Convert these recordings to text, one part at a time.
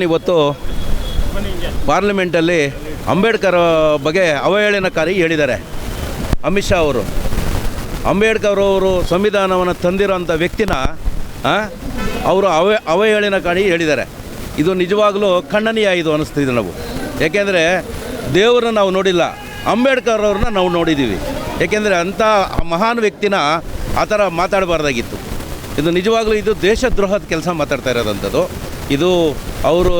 ಇವತ್ತು ಪಾರ್ಲಿಮೆಂಟಲ್ಲಿ ಅಂಬೇಡ್ಕರ್ ಬಗ್ಗೆ ಅವಹೇಳನಕಾರಿ ಹೇಳಿದ್ದಾರೆ ಅಮಿತ್ ಶಾ ಅವರು. ಅಂಬೇಡ್ಕರ್ ಅವರು ಸಂವಿಧಾನವನ್ನು ತಂದಿರೋಂಥ ವ್ಯಕ್ತಿನ ಅವರು ಅವಹೇಳನಕಾರಿ ಹೇಳಿದ್ದಾರೆ. ಇದು ನಿಜವಾಗಲೂ ಖಂಡನೀಯ ಇದು ಅನ್ನಿಸ್ತಿದೆ ನಾವು. ಏಕೆಂದರೆ ದೇವರನ್ನ ನಾವು ನೋಡಿಲ್ಲ, ಅಂಬೇಡ್ಕರ್ ಅವ್ರನ್ನ ನಾವು ನೋಡಿದ್ದೀವಿ. ಏಕೆಂದರೆ ಅಂಥ ಮಹಾನ್ ವ್ಯಕ್ತಿನ ಆ ಥರ ಮಾತಾಡಬಾರ್ದಾಗಿತ್ತು. ಇದು ನಿಜವಾಗಲೂ ಇದು ದೇಶದ್ರೋಹದ ಕೆಲಸ ಮಾತಾಡ್ತಾ ಇರೋದಂಥದ್ದು. ಇದು ಅವರು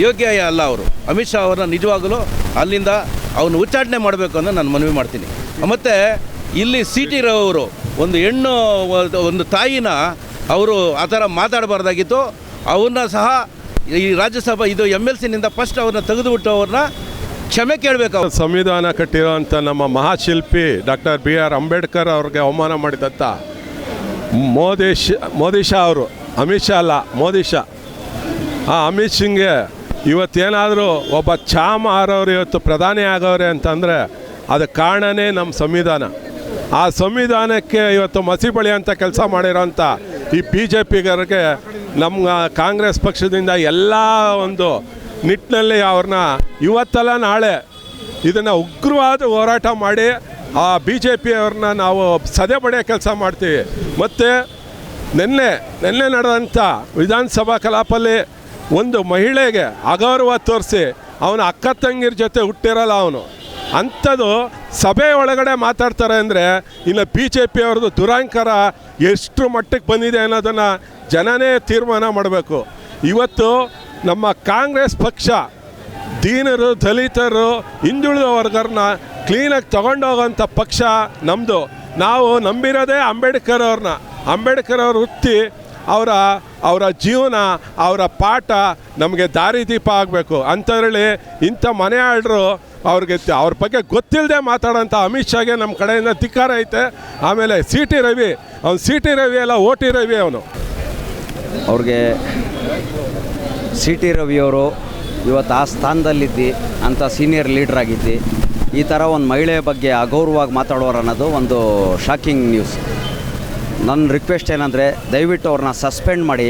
ಯೋಗ್ಯ ಅಲ್ಲ. ಅವರು ಅಮಿತ್ ಶಾ ಅವ್ರನ್ನ ನಿಜವಾಗಲೂ ಅಲ್ಲಿಂದ ಅವನು ಉಚ್ಚಾಟನೆ ಮಾಡಬೇಕು ಅಂತ ನಾನು ಮನವಿ ಮಾಡ್ತೀನಿ. ಮತ್ತು ಇಲ್ಲಿ ಸಿ ಟಿ ರವಿ ಅವರು ಒಂದು ಹೆಣ್ಣು ಒಂದು ತಾಯಿನ ಅವರು ಆ ಥರ ಮಾತಾಡಬಾರ್ದಾಗಿತ್ತು. ಅವ್ರನ್ನ ಸಹ ಈ ರಾಜ್ಯಸಭಾ ಇದು MLCನಿಂದ ಫಸ್ಟ್ ಅವ್ರನ್ನ ತೆಗೆದುಬಿಟ್ಟು ಅವ್ರನ್ನ ಕ್ಷಮೆ ಕೇಳಬೇಕು. ಸಂವಿಧಾನ ಕಟ್ಟಿರೋಂಥ ನಮ್ಮ ಮಹಾಶಿಲ್ಪಿ ಡಾಕ್ಟರ್ BR ಅಂಬೇಡ್ಕರ್ ಅವ್ರಿಗೆ ಅವಮಾನ ಮಾಡಿದಂಥ ಮೋದಿ ಶಾ ಅವರು, ಅಮಿತ್ ಶಾ ಅಲ್ಲ ಮೋದಿ ಶಾ, ಅಮಿತ್ ಸಿಂಗ್ಗೆ ಇವತ್ತೇನಾದರೂ ಒಬ್ಬ ಚಾ ಮಾರೋರು ಇವತ್ತು ಪ್ರಧಾನಿ ಆಗವ್ರೆ ಅಂತಂದರೆ ಅದಕ್ಕೆ ಕಾರಣನೇ ನಮ್ಮ ಸಂವಿಧಾನ. ಆ ಸಂವಿಧಾನಕ್ಕೆ ಇವತ್ತು ಮಸಿ ಬಳಿಯಂಥ ಕೆಲಸ ಮಾಡಿರೋಂಥ ಈ BJPಗರಿಗೆ ನಮ್ಮ ಕಾಂಗ್ರೆಸ್ ಪಕ್ಷದಿಂದ ಎಲ್ಲ ಒಂದು ನಿಟ್ಟಿನಲ್ಲಿ ಅವ್ರನ್ನ ಇವತ್ತಲ್ಲ ನಾಳೆ ಇದನ್ನು ಉಗ್ರವಾದ ಹೋರಾಟ ಮಾಡಿ ಆ BJP ಅವ್ರನ್ನ ನಾವು ಸದೆ ಬಡಿಯೋ ಕೆಲಸ ಮಾಡ್ತೀವಿ. ಮತ್ತು ನಿನ್ನೆ ನಡೆದಂಥ ವಿಧಾನಸಭಾ ಕಲಾಪಲ್ಲಿ ಒಂದು ಮಹಿಳೆಗೆ ಅಗೌರವ ತೋರಿಸಿ ಅವನ ಅಕ್ಕ ತಂಗಿರ ಜೊತೆ ಹುಟ್ಟಿರಲ್ಲ ಅವನು, ಅಂಥದ್ದು ಸಭೆ ಒಳಗಡೆ ಮಾತಾಡ್ತಾರೆ ಅಂದರೆ ಇನ್ನು BJP ಅವ್ರದ್ದು ದುರಹಂಕಾರ ಎಷ್ಟು ಮಟ್ಟಕ್ಕೆ ಬಂದಿದೆ ಅನ್ನೋದನ್ನು ಜನನೇ ತೀರ್ಮಾನ ಮಾಡಬೇಕು. ಇವತ್ತು ನಮ್ಮ ಕಾಂಗ್ರೆಸ್ ಪಕ್ಷ ದೀನರು, ದಲಿತರು, ಹಿಂದುಳಿದ ವರ್ಗರನ್ನ ಕ್ಲೀನಾಗಿ ತಗೊಂಡೋಗೋಂಥ ಪಕ್ಷ ನಮ್ಮದು. ನಾವು ನಂಬಿರೋದೇ ಅಂಬೇಡ್ಕರ್ ಅವ್ರನ್ನ. ಅಂಬೇಡ್ಕರ್ ಅವ್ರ ವೃತ್ತಿ, ಅವರ ಜೀವನ, ಅವರ ಪಾಠ ನಮಗೆ ದಾರಿದೀಪ ಆಗಬೇಕು ಅಂಥದ್ರಲ್ಲಿ ಇಂಥ ಮನೆ ಆಳ್ರು ಅವ್ರ ಬಗ್ಗೆ ಗೊತ್ತಿಲ್ಲದೆ ಮಾತಾಡೋಂಥ ಅಮಿತ್ ಶಾಗೆ ನಮ್ಮ ಕಡೆಯಿಂದ ಧಿಕ್ಕಾರ ಐತೆ. ಆಮೇಲೆ ಸಿ ಟಿ ರವಿ ಅಲ್ಲ OT ರವಿ ಅವನು. ಅವ್ರಿಗೆ ಸಿ ಟಿ ರವಿಯವರು ಇವತ್ತು ಆ ಸ್ಥಾನದಲ್ಲಿದ್ದು ಅಂಥ ಸೀನಿಯರ್ ಲೀಡ್ರ್ ಆಗಿದ್ದು ಈ ಥರ ಒಂದು ಮಹಿಳೆಯ ಬಗ್ಗೆ ಅಗೌರವವಾಗಿ ಮಾತಾಡೋರು ಅನ್ನೋದು ಒಂದು ಶಾಕಿಂಗ್ ನ್ಯೂಸ್. ನನ್ನ ರಿಕ್ವೆಸ್ಟ್ ಏನಂದರೆ ದಯವಿಟ್ಟು ಅವ್ರನ್ನ ಸಸ್ಪೆಂಡ್ ಮಾಡಿ